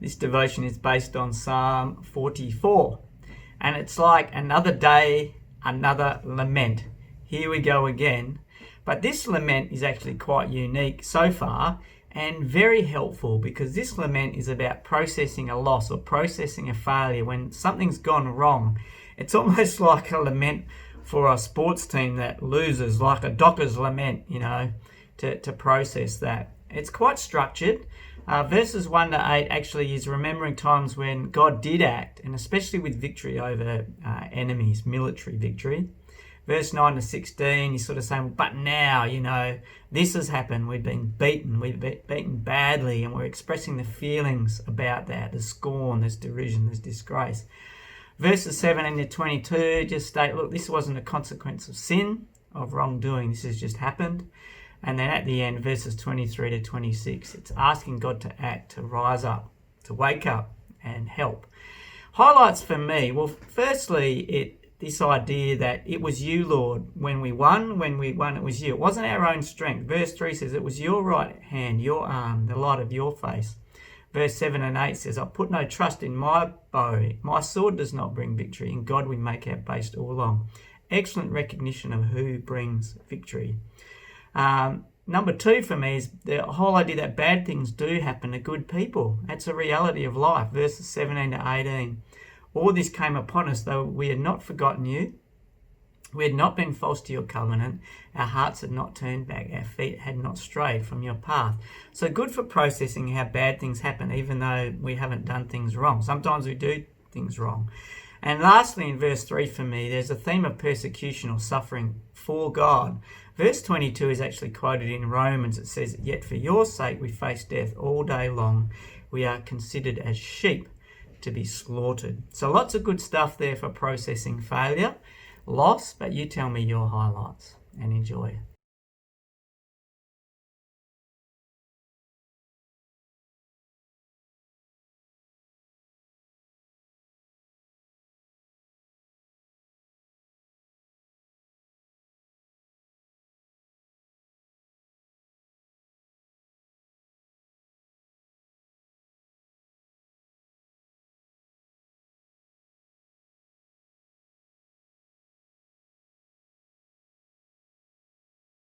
This devotion is based on Psalm 44. And it's like another day, another lament. Here we go again. But this lament is actually quite unique so far and very helpful, because this lament is about processing a loss or processing a failure when something's gone wrong. It's almost like a lament for a sports team that loses, like a doctor's lament, to process that. It's quite structured. Verses 1 to 8 actually is remembering times when God did act, and especially with victory over enemies, military victory. Verse 9 to 16, he's sort of saying, but now, this has happened. We've been beaten. We've been beaten badly, and we're expressing the feelings about that. There's scorn, there's derision, there's disgrace. Verses 17 to 22 just state, look, this wasn't a consequence of sin, of wrongdoing. This has just happened. And then at the end, verses 23 to 26, it's asking God to act, to rise up, to wake up and help. Highlights for me, well, firstly, this idea that it was you, Lord. When we won, it was you. It wasn't our own strength. Verse 3 says it was your right hand, your arm, the light of your face. Verse 7 and 8 says, I put no trust in my bow. My sword does not bring victory. In God we make our boast all along. Excellent recognition of who brings victory. Number 2 for me is the whole idea that bad things do happen to good people. That's a reality of life. Verses 17 to 18. All this came upon us, though we had not forgotten you. We had not been false to your covenant. Our hearts had not turned back. Our feet had not strayed from your path. So good for processing how bad things happen, even though we haven't done things wrong. Sometimes we do things wrong. And lastly, in verse 3 for me, there's a theme of persecution or suffering for God. Verse 22 is actually quoted in Romans. It says, yet for your sake we face death all day long. We are considered as sheep to be slaughtered. So lots of good stuff there for processing failure, loss, but you tell me your highlights and enjoy.